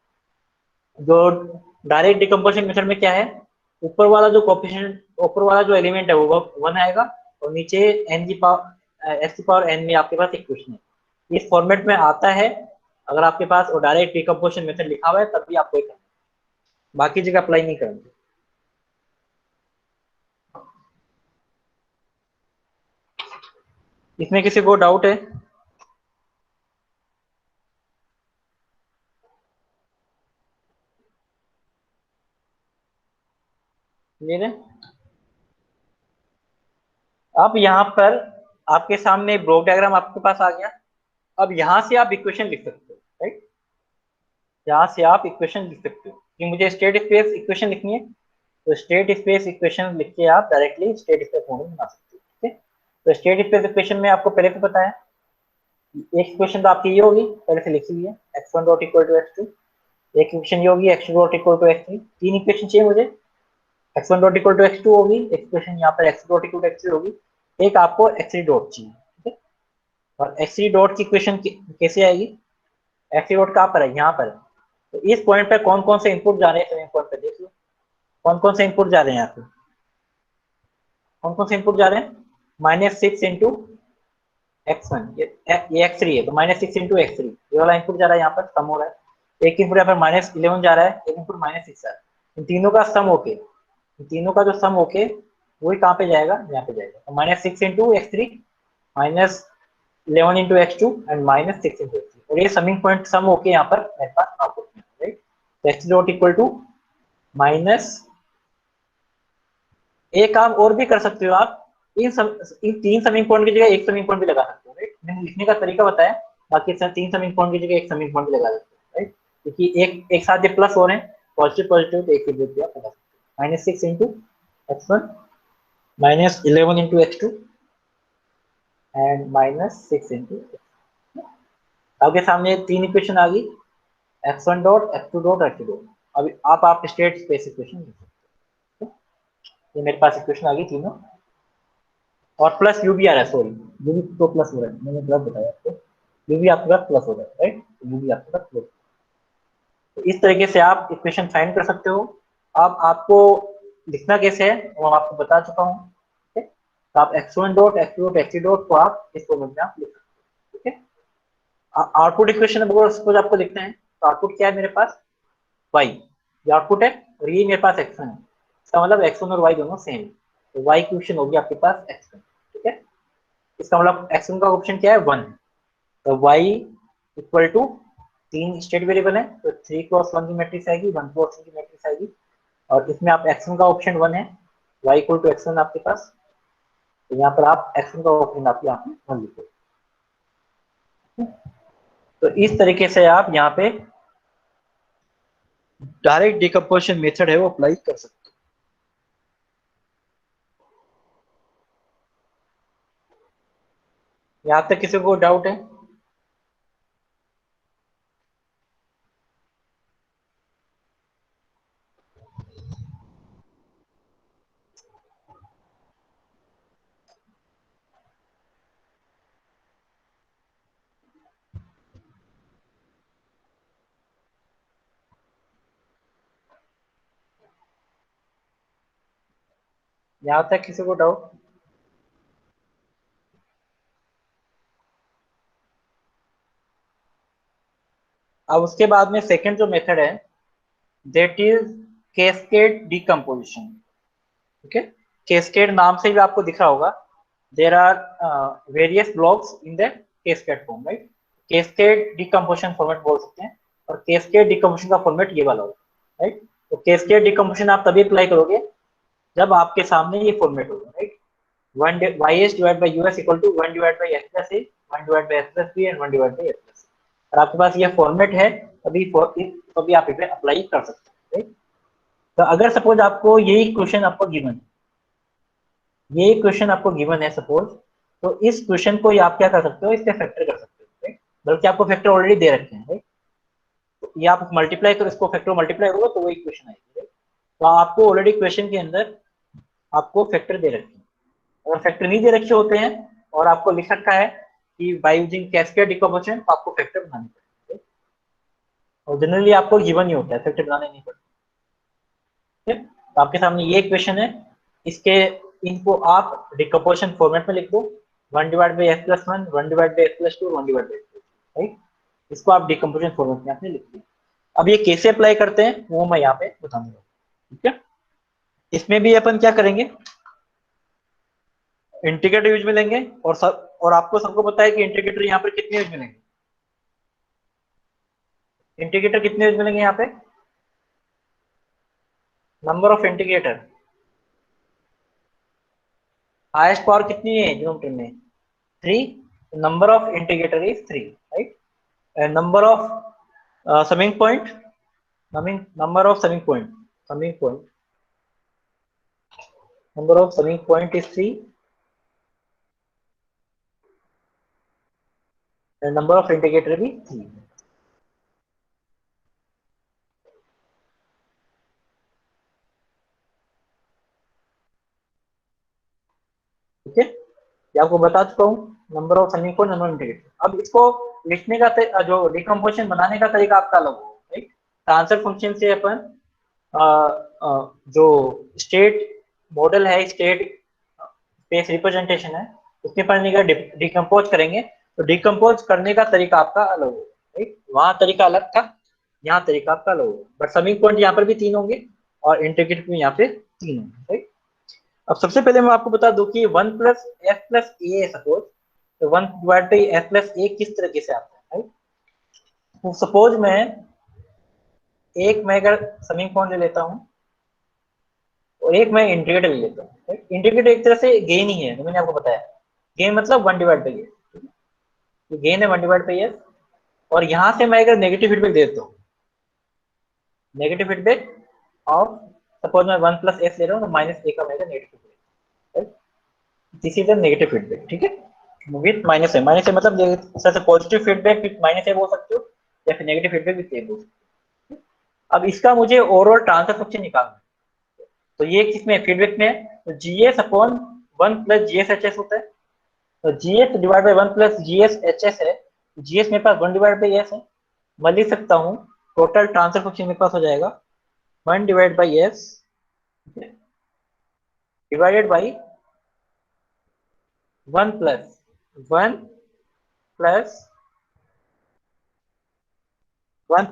जो डायरेक्ट डिकम्पोजिशन मेथड में क्या है, ऊपर वाला जो कोफिशिएंट, ऊपर वाला जो एलिमेंट है वो 1 आएगा, और नीचे n की पावर s की पावर n में आपके पास इक्वेशन है, इस फॉर्मेट में आता है। अगर आपके पास डायरेक्ट डिकम्पोजिशन मेथड लिखा हुआ है तभी आपको करना है, बाकी जगह अप्लाई नहीं करेंगे। इसमें किसी को डाउट है? मेरे अब यहाँ पर आपके सामने ब्लॉक डायग्राम आपके पास आ गया। अब यहाँ से आप इक्वेशन लिख सकते हो, राइट, यहाँ से आप इक्वेशन लिख सकते हो कि मुझे स्टेट स्पेस इक्वेशन लिखनी है, तो स्टेट स्पेस इक्वेशन लिख के आप डायरेक्टली स्टेट स्पेस मॉडल बना सकते हो, ठीक है। तो स्टेट स्पेस इक्वेशन में आपको पहले से पता है, एक इक्वेशन तो आपकी ये होगी, पहले से लिखी हुई है, x1 dot equal to x2, एक इक्वेशन ये होगी x2 dot equal to x3, तीन इक्वेशन चाहिए मुझे, x1 dot equal to x2 होगी, इक्वेशन यहाँ पर x2 dot equal to x3 होगी, एक आपको x3 डॉट चाहिए, ठीक है। और x3 डॉट की इक्वेशन कैसे आएगी, x3 डॉट कहाँ पर है, यहाँ पर है। तो इस पॉइंट पर कौन कौन से इनपुट जा रहे हैं, सेम पॉइंट पर देख लो, कौन कौन से इनपुट जा रहे हैं यहाँ पे, कौन कौन से इनपुट जा रहे हैं, -6 इंटू x1, ये x3 है, तो -6 इंटू x3 ये वाला इनपुट जा रहा है, यहाँ पर सम हो रहा है, एक इनपुट यहाँ पर -11 जा रहा है, एक इनपुट -6 जा रहा है, इन तीनों का सम होके, इन तीनों का जो सम होके वही कहाँ पे जाएगा, यहाँ पे जाएगा, तो -6 into x3, -11 into x2 and -6 into x3, और ये समिंग पॉइंट सम होके यहाँ पर मेरे पास आउटपुट में, राइट। तो x dot equal to minus, एक काम और भी कर सकते हो आप, इन तीन समिंग पॉइंट की जगह एक समिंग पॉइंट भी लगा सकते हो, राइट, मैंने लिखने का तरीका बताया, बाकी तीन समिंग पॉइंट की जगह एक समिंग पॉइंट भी लगा सकते हो, राइट, क्योंकि एक साथ ये प्लस हो रहे हैं, पॉजिटिव पॉजिटिव, तो एक ही आप लगा सकते हो, -6 into x1, -11 into x2 and -6 into, आपके सामने तीन इक्वेशन आ गई, x1 dot, x2 dot, x2 dot. अभी आप स्टेट स्पेस इक्वेशन लिख सकते हो, ये मेरे पास इक्वेशन आ गई तीनों, और प्लस यू भी आ रहा है, सॉरी यू भी तो प्लस हो रहा है, मैंने गलत बताया आपको, यू भी आपके पास प्लस हो रहा है, राइट, यू भी आपके पास प्लस। तो इस तरीके से आप इक्वेशन फाइंड कर सकते हो। अब आपको लिखना कैसे है वो आपको बता चुका हूँ, ठीक है। तो आप x1 dot, x2 dot, x3 dot को आप इस फॉर्मेट में आप लिख सकते हो, ठीक है। आउटपुट इक्वेशन अगर सपोज आपको लिखना है, तो आउटपुट क्या है मेरे पास, y, ये आउटपुट है, और ये मेरे पास x1 है, इसका मतलब x1 और y दोनों सेम है, तो y की ऑप्शन होगी आपके पास x1, ठीक है। इसका मतलब x1 का ऑप्शन क्या है, 1 है, तो y इक्वल टू, तीन स्टेट वेरिएबल है, तो 3 क्रॉस 1 की मैट्रिक्स आएगी, 1 क्रॉस 1 की मैट्रिक्स आएगी, और इसमें आप x1 का ऑप्शन 1 है, y इक्वल टू x1 आपके पास, तो यहाँ पर आप x1 का ऑप्शन आप यहाँ पे 1 लिखो। तो इस तरीके से आप यहाँ पे डायरेक्ट डिकम्पोजिशन मेथड है वो अप्लाई कर सकते हो। यहाँ तक किसी को डाउट है? यहाँ तक किसी को डाउट? अब उसके बाद में सेकंड जो मेथड है, दैट इज कैस्केड डिकम्पोजिशन, ठीक है। कैस्केड नाम से भी आपको दिख रहा होगा, there are various blocks in the cascade form, right. Cascade decomposition format बोल सकते हैं, और कैस्केड डिकम्पोजिशन का फॉर्मेट ये वाला होगा, राइट। तो कैस्केड डिकम्पोजिशन आप तभी अप्लाई करोगे जब आपके सामने ये फॉर्मेट होगा, right. One Y S divide by U S equal to one divide by S plus A, one divide by S plus B and one divide by S plus. और आपके पास ये फॉर्मेट है, तभी आप इसे अप्लाई कर सकते हैं, राइट। तो अगर सपोज आपको यही क्वेश्चन आपको गिवन है, ये क्वेश्चन आपको गिवन है सपोज, तो इस क्वेश्चन को आप क्या कर सकते हो, इससे फैक्टर कर सकते हो, राइट। बल्कि आपको फैक्टर ऑलरेडी दे रखे हैं, राइट। तो ये आप मल्टीप्लाई करो, इसको फैक्टर मल्टीप्लाई होगा तो वही क्वेश्चन आएगी, राइट। तो आपको ऑलरेडी क्वेश्चन के अंदर आपको फैक्टर दे रखे हैं। अगर फैक्टर नहीं दे रखे होते हैं और आपको लिख रखा है कि बाय यूजिंग कैस्केड डिकम्पोजिशन, तो आपको फैक्टर बनाने पड़ेंगे, और जनरली आपको गिवन ही होता है, फैक्टर बनाने नहीं पड़ते। ठीक, तो आपके सामने ये क्वेश्चन है, इसके इनको आप डिकम्पोजिशन फॉर्मेट में लिख दो, one divide by S plus one, one divide by S plus two, one divide by S plus two, right. इसको आप डिकम्पोजिशन फॉर्मेट में आपने लिख दिया। अब ये कैसे अप्लाई करते हैं वो मैं यहाँ पे बताऊंगा, ठीक है। इसमें भी अपन क्या करेंगे, इंटीग्रेटर यूज में लेंगे, और आपको सबको पता है कि इंटीग्रेटर यहाँ पर कितने यूज में लेंगे, इंटीग्रेटर कितने यूज में लेंगे यहाँ पे, number of integrator, highest power कितनी है डिनोमिनेटर में, 3, number of integrator is 3, right. Number of summing point, number of summing point, number of summing point is 3, and number of integrator भी 3। ठीक है, ये आपको बता चुका हूँ, number of summing point, number of integrator. अब इसको लिखने का जो डिकम्पोजिशन बनाने का तरीका आपका अलग होगा, राइट। ट्रांसफर फंक्शन से अपन जो स्टेट मॉडल है, स्टेट स्पेस रिप्रेजेंटेशन है, उसके पढ़ने का डिकम्पोज करेंगे, तो डिकम्पोज करने का तरीका आपका अलग होगा, राइट। वहां तरीका अलग था, यहाँ तरीका आपका अलग होगा, बट समिंग पॉइंट यहाँ पर भी 3 होंगे और इंटीग्रेटर भी यहाँ पे 3 होंगे, राइट। अब सबसे पहले मैं आपको बता दूं कि 1 प्लस एफ प्लस ए है सपोज, तो 1 डिवाइड बाई एफ प्लस ए किस तरीके से आता है, राइट। तो सपोज मैं अगर समिंग पॉइंट ले लेता हूँ और एक मैं इंटीग्रेटर ले लेता हूँ, इंटीग्रेटर एक तरह से गेन ही है, तो मैंने आपको बताया गेन मतलब 1 डिवाइड बाई एस, तो गेन है 1 डिवाइड बाई एस। और यहां से मैं अगर नेगेटिव फीडबैक देता हूँ, नेगेटिव फीडबैक ऑफ सपोज मैं 1 प्लस एस ले रहा हूँ, तो माइनस ए का मेरा negative feedback, this is a negative feedback, ठीक है। विथ माइनस है, माइनस है मतलब सबसे पॉजिटिव फीडबैक विथ माइनस है बोल सकते हो, या फिर नेगेटिव फीडबैक विथ ए बोल सकते हो। अब इसका मुझे ओवरऑल ट्रांसफर फंक्शन निकालना है, तो ये किसमें फीडबैक में है, तो GS upon 1 plus GS H S होता है, तो GS divide by 1 plus GS H S है, जीएस मेरे पास 1 डिवाइड बाई एस है, मैं लिख सकता हूँ टोटल ट्रांसफर फंक्शन मेरे पास हो जाएगा 1 divide by S divided by 1 plus 1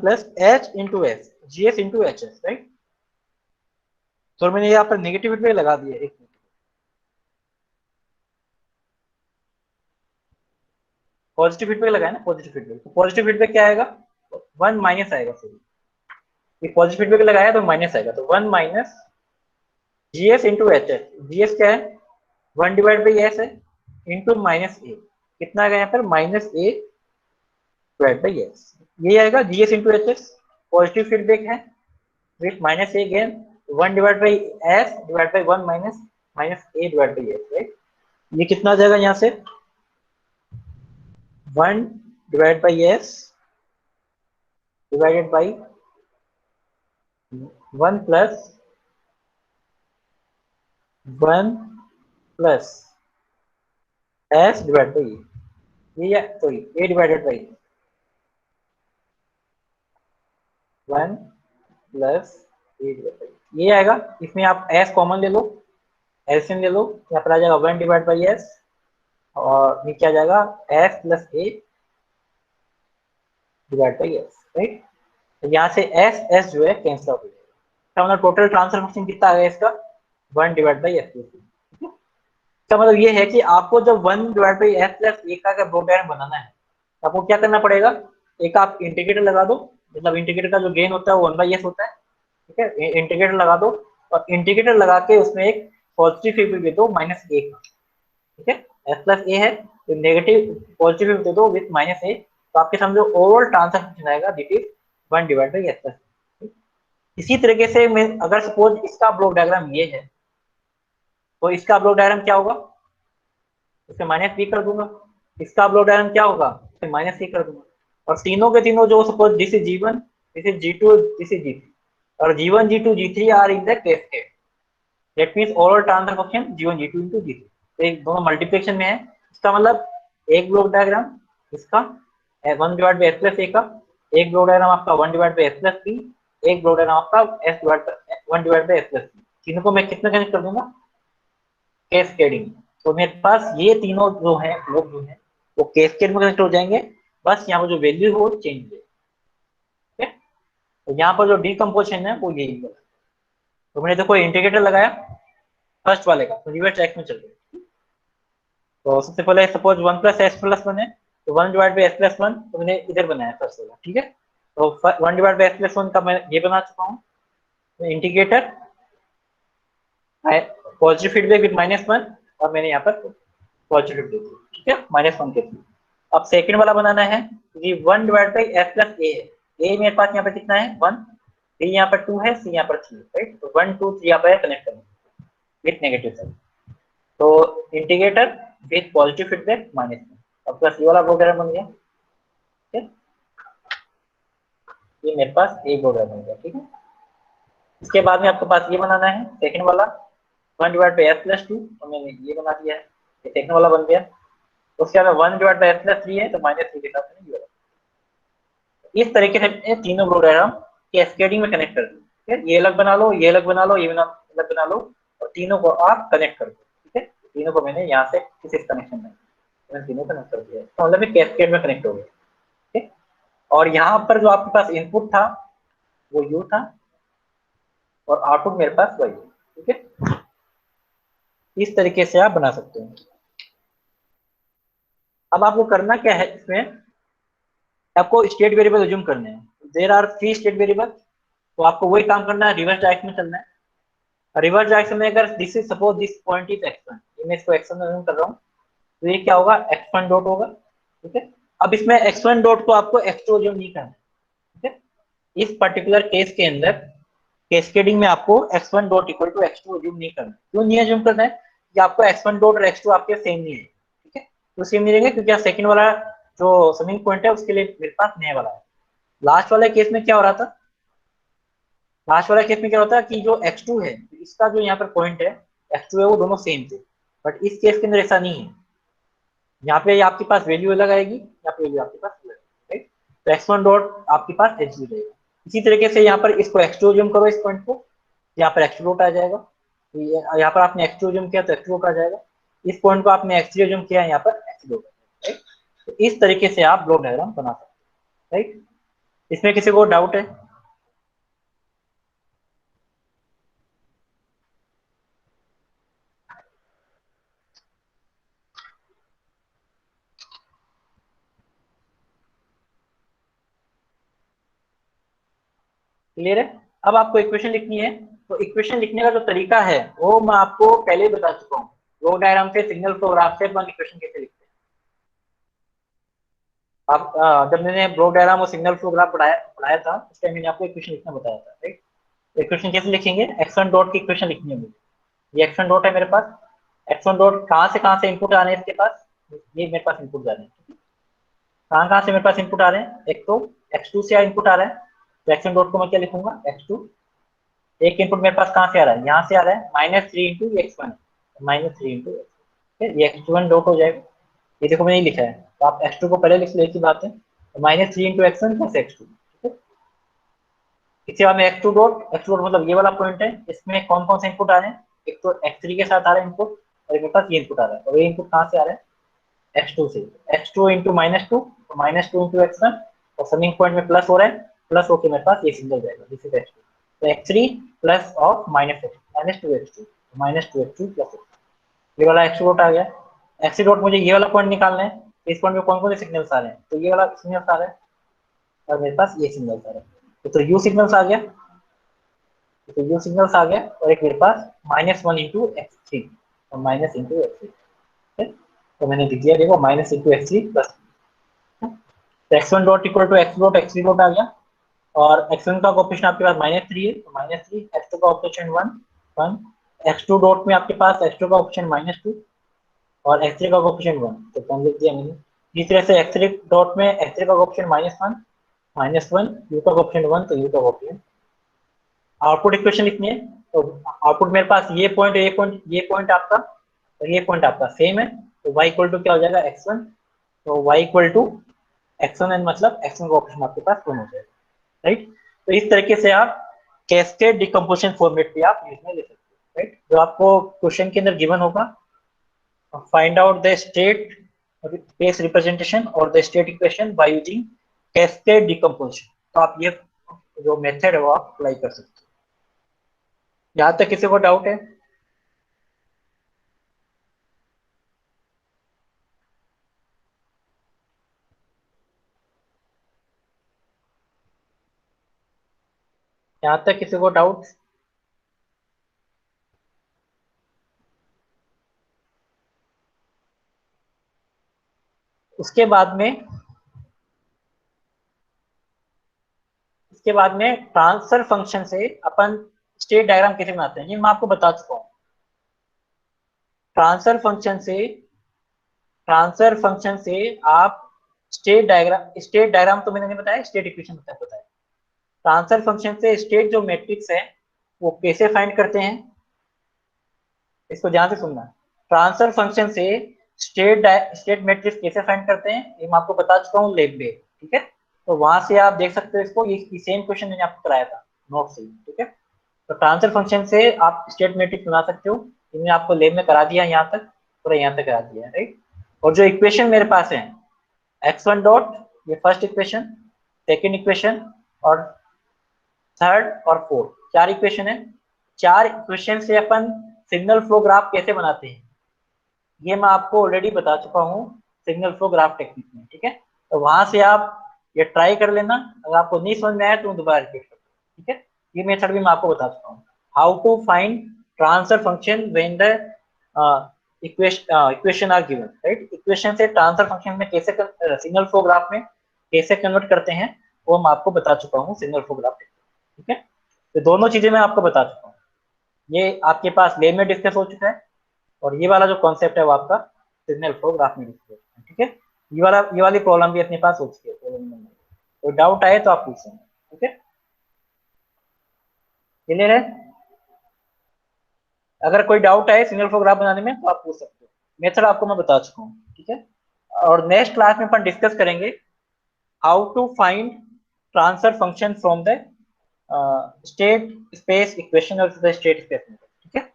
plus H into S, GS into H S, right. तो मैंने यहाँ पर नेगेटिव फीडबैक लगा दिया, एक मिनट, पॉजिटिव फीडबैक लगाया ना, पॉजिटिव फीडबैक, तो पॉजिटिव फीडबैक क्या आएगा, 1 माइनस आएगा, सॉरी, ये पॉजिटिव फीडबैक लगाया तो माइनस आएगा, तो 1 minus GS into H S, GS क्या है 1 डिवाइड बाई एस है, इंटू माइनस ए, कितना आएगा यहाँ पर minus A divide by S, ये आएगा GS into H S, positive feedback है with minus A again, 1 divide by S divide by 1 minus minus A divide by S, right. ये कितना आ जाएगा यहाँ से 1 divide by S divided by 1 plus 1 plus S divide by ये, sorry A divided by 1 plus A divide by, ये आएगा, इसमें आप एस कॉमन ले लो, एलसीएम ले लो, यहाँ पर आ जाएगा 1 डिवाइड बाई एस, और नीचे आ जाएगा S plus A divide by S, right. तो यहाँ से एस एस जो है कैंसिल आउट हो जाएगा, मतलब टोटल ट्रांसफर फंक्शन कितना आ गया इसका 1 डिवाइड बाई एस, इसका मतलब ये है कि आपको जब 1 डिवाइड बाई एस प्लस ए का ब्लॉक डायग्राम बनाना है, आपको क्या करना पड़ेगा, एक आप इंटीग्रेटर लगा दो, मतलब इंटीग्रेटर का जो गेन होता है वो 1/s होता है, ठीक है। इंटीग्रेटर लगा दो और इंटीग्रेटर लगा के उसमें एक पॉजिटिव फीडबैक दे दो -a का, ठीक है। एस प्लस ए है तो नेगेटिव पॉजिटिव फीडबैक दे दो विथ -a, तो आपके सामने ओवरऑल ट्रांसफर फंक्शन आएगा दैट इज 1/s प्लस। इसी तरीके से मैं अगर सपोज इसका ब्लॉक डायग्राम ये है तो इसका ब्लॉक डायग्राम क्या होगा, इसे -b कर दूंगा। इसका ब्लॉक डायग्राम क्या होगा, इसे -c कर दूंगा। और तीनों के तीनों जो suppose this is G1, this is G2, this is G3, और G1 G2 G3 are in the cascade, that means overall transfer function G1 G2 into G3, तो एक दोनों मल्टीप्लिकेशन में है। इसका मतलब एक ब्लॉक डायग्राम इसका 1/s प्लस a का, एक ब्लॉक डायग्राम आपका 1/s प्लस b, एक ब्लॉक डायग्राम आपका 1/s प्लस b, तीनों को मैं कितना कनेक्ट कर दूंगा, कैस्केडिंग। तो मेरे पास ये तीनों जो है ब्लॉक जो है वो कैस्केड में कनेक्ट हो जाएंगे, बस यहाँ पर जो वैल्यू हो चेंज हो जाएगी। तो यहाँ पर जो डीकम्पोजिशन है वो यही है। तो मैंने देखो इंडिकेटर लगाया फर्स्ट वाले का, तो रिवर्स ट्रैक में चल रहे। तो सबसे पहले सपोज 1+s+1 है, तो 1/s+1 तो मैंने इधर बनाया फर्स्ट वाला, ठीक है। तो 1/s+1 का मैं ये बना चुका हूँ, तो इंडिकेटर पॉजिटिव फीडबैक विद -1 और मैंने यहाँ पर पॉजिटिव फीडबैक, ठीक है, -1 के थ्रू। अब सेकंड वाला बनाना है, ये 1/s+a है, a मेरे पास यहाँ पे कितना है 1, b यहाँ पर 2 है, c यहाँ पर 3, राइट। तो 1 2 3 यहाँ पर कनेक्ट करना विथ नेगेटिव साइड, तो इंटीग्रेटर विथ पॉजिटिव फीडबैक -1, अब प्लस ये वाला प्रोग्राम बन गया, ठीक है। ये मेरे पास एक प्रोग्राम बन गया, ठीक है। इसके बाद में आपके पास ये बनाना है सेकंड वाला 1/s+2, तो मैंने ये बना दिया है, ये सेकंड वाला बन गया। उसके बाद 1/s+3 है, तो -3 के साथ में ये वाला। इस तरीके से तीनों प्रोग्राम कैस्केडिंग में कनेक्ट कर दो, ये अलग बना लो, ये अलग बना लो, ये अलग बना लो, और तीनों को आप कनेक्ट कर दो, ठीक है। तीनों को मैंने यहाँ से किसी कनेक्शन में तीनों कनेक्ट कर दिया, तो मतलब कैस्केड में कनेक्ट हो गया, ठीक। और यहाँ पर जो आपके पास इनपुट था वो यू था और आउटपुट मेरे पास वही, ठीक है। इस तरीके से आप बना सकते हैं। अब आपको करना क्या है, इसमें आपको स्टेट वेरिएबल अज्यूम करने हैं। देयर आर 3 स्टेट वेरिएबल, तो आपको वही काम करना है, रिवर्स डायरेक्शन में चलना है। रिवर्स डायरेक्शन में अगर this is suppose this point is x1, ये मैं इसको x1 अज्यूम कर रहा हूँ, तो ये क्या होगा x1 डॉट होगा, ठीक है। अब इसमें x1 डॉट को आपको x2 अज्यूम नहीं करना है, ठीक है। इस पर्टिकुलर केस के अंदर कैस्केडिंग में आपको x1 dot equal to x2 assume नहीं करना। क्यों नहीं अज्यूम करना है, कि आपको x1 डॉट और x2 आपके सेम नहीं है, ठीक है। तो सेम नहीं रहेंगे क्योंकि सेकंड वाला जो समिंग पॉइंट है उसके लिए मेरे पास नया वाला है। लास्ट वाले केस में क्या हो रहा था, लास्ट वाला केस में क्या होता है कि जो x2 है इसका जो यहाँ पर पॉइंट है x2 है वो दोनों सेम थे, बट इस केस के अंदर ऐसा नहीं है। यहाँ पे आपके पास वैल्यू अलग आएगी, यहाँ पे वैल्यू आपके पास अलग आएगी, राइट। तो x1 डॉट आपके पास x2 रहेगा। इसी तरीके से यहाँ पर इसको x2 जूम करो, इस पॉइंट को, यहाँ पर x2 डॉट आ जाएगा। यहाँ पर आपने x2 जूम किया तो x2 डॉट आ जाएगा। इस पॉइंट को आपने x3 जूम किया, यहाँ पर x डॉट, राइट। तो इस तरीके से आप ब्लॉक डायग्राम बना सकते हैं, राइट। इसमें किसी को डाउट है? क्लियर है? अब आपको इक्वेशन लिखनी है, तो इक्वेशन लिखने का जो तरीका है वो मैं आपको पहले ही बता चुका हूँ। ब्लॉक डायग्राम से, सिग्नल फ्लो ग्राफ से अपन इक्वेशन कैसे लिखते हैं। आप जब मैंने ब्लॉक डायग्राम और सिग्नल फ्लो ग्राफ पढ़ाया था उस टाइम मैंने आपको इक्वेशन लिखना बताया था, राइट। इक्वेशन कैसे लिखेंगे, x1 डॉट की इक्वेशन लिखनी है मुझे। ये x1 डॉट है मेरे पास, x1 डॉट कहाँ से इनपुट आ रहे हैं इसके पास, ये मेरे पास इनपुट जा रहे हैं, कहाँ से मेरे पास इनपुट आ रहे हैं, एक तो x2 से इनपुट आ रहा है, तो x1 डॉट को मैं क्या लिखूंगा x2। एक इनपुट मेरे पास कहाँ से आ रहा है, यहाँ से आ रहा है -3 इंटू x1, -3 इंटू ये x1 डॉट हो जाएगा। ये देखो मैंने लिखा है, तो आप x2 को पहले लिख लो, एक ही बात है, -3 इंटू x1 प्लस x2, ठीक है। इसके बाद में x2 डॉट मतलब ये वाला पॉइंट है, इसमें कौन कौन से इनपुट आ रहे हैं, एक तो x3 के साथ आ रहा है इनपुट, और एक मेरे पास ये इनपुट आ रहा है, और ये इनपुट कहाँ से आ रहा है x2 से, x2 इंटू -2, -2 इंटू x1, और समिंग पॉइंट में प्लस हो रहा है, प्लस होके मेरे पास ये सिंगल जाएगा, दिस इज x2, तो x3 plus of -2x2, -2x2 plus ये वाला x डॉट आ गया। x डॉट मुझे ये वाला पॉइंट निकालना है, इस पॉइंट में कौन कौन से सिग्नल्स आ रहे हैं, तो ये वाला सिग्नल्स आ रहा है और मेरे पास ये सिग्नल्स आ रहे हैं, तो यू सिग्नल्स आ गया, तो यू सिग्नल्स आ गया, और एक मेरे पास -1 इंटू एक्स थ्री और माइनस इंटू एक्स थ्री, तो मैंने लिख दिया, देखो minus into X three plus, X one dot equal to X dot X three dot आ गया, और एक्स वन का कोएफिशिएंट आपके पास -3 है, तो -3, एक्स टू का कोएफिशिएंट 1, एक्स टू डॉट में आपके पास एक्स टू का कोएफिशिएंट -2 और एक्स थ्री का कोएफिशिएंट 1, तो कम लिख दिया मैंने। इसी तरह से एक्स थ्री डॉट में एक्स थ्री का कोएफिशिएंट -1, यू का कोएफिशिएंट 1, तो यू का कोएफिशिएंट। आउटपुट इक्वेशन लिखनी है, तो आउटपुट मेरे पास ये पॉइंट, ये पॉइंट आपका और ये पॉइंट आपका सेम है, तो y इक्वल टू क्या हो जाएगा x1, तो y equal to x1 N, मतलब x1 का ऑप्शन आपके पास 1 हो जाएगा, राइट। तो इस तरीके से आप कैस्केड डिकम्पोजिशन फॉर्मेट पे आप इसमें ले सकते हो, राइट। जो आपको क्वेश्चन के अंदर गिवन होगा, find out the state space representation और the state equation by using cascade decomposition, तो आप ये जो मेथड है वो आप अप्लाई कर सकते हो। यहाँ तक किसी को डाउट है? यहाँ तक किसी को डाउट? उसके बाद में ट्रांसफर फंक्शन से अपन स्टेट डायग्राम कैसे बनाते हैं, ये मैं आपको बता चुका हूँ। ट्रांसफर फंक्शन से आप स्टेट डायग्राम तो मैंने नहीं बताया, स्टेट इक्वेशन बताया। ट्रांसफर फंक्शन से स्टेट जो मैट्रिक्स है वो कैसे फाइंड करते हैं, इसको ध्यान से सुनना। ट्रांसफर फंक्शन से स्टेट मैट्रिक्स कैसे फाइंड करते हैं ये मैं आपको बता चुका हूँ लैब में, ठीक है। तो वहां से आप देख सकते हो इसको, ये सेम क्वेश्चन मैंने आपको कराया था नोट से, ठीक है। तो ट्रांसफर फंक्शन से आप स्टेट मैट्रिक्स बना सकते हो, मैंने आपको लैब में करा दिया, यहाँ तक पूरा यहाँ तक करा दिया, राइट। और जो इक्वेशन मेरे पास है x1 डॉट, ये फर्स्ट इक्वेशन, सेकेंड इक्वेशन और थर्ड और फोर्थ, चार इक्वेशन है। चार इक्वेशन से अपन सिग्नल फ्लो ग्राफ कैसे बनाते हैं ये मैं आपको ऑलरेडी बता चुका हूँ सिग्नल फ्लो ग्राफ टेक्निक में, ठीक है। तो वहां से आप ये ट्राई कर लेना, अगर आपको नहीं समझ में आया तो दोबारा रिपीट कर, ठीक है। ये मेथड भी मैं आपको बता चुका हूँ, how to find transfer function when the equation are given, right. Equation से ट्रांसफर फंक्शन में कैसे सिग्नल फ्लो ग्राफ में कैसे कन्वर्ट करते हैं वो मैं आपको बता चुका हूँ सिग्नल फ्लो ग्राफ टेक्निक, ठीक है। तो दोनों चीजें मैं आपको बता चुका हूँ, ये आपके पास लेब में डिस्कस हो चुका है, और ये वाला जो कॉन्सेप्ट है वो आपका सिग्नल फ्लो ग्राफ में डिस्कस है, ठीक है। ये वाली प्रॉब्लम भी अपने पास हो चुकी है प्रॉब्लम नंबर, कोई डाउट आए तो आप पूछ सकते हैं, ठीक है। क्लियर है? अगर कोई डाउट आए सिग्नल फ्लो ग्राफ बनाने में तो आप पूछ सकते हो, मेथड आपको मैं बता चुका हूँ, ठीक है। और नेक्स्ट क्लास में अपन डिस्कस करेंगे how to find transfer function from the state space equation और स्टेट स्पेस, ठीक है।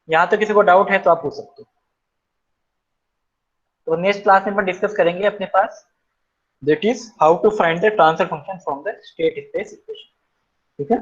यहाँ तो किसी को डाउट है तो आप पूछ सकते हो। तो नेक्स्ट क्लास में अपन डिस्कस करेंगे अपने पास, that is how to find the transfer function from the state space equation, ठीक है।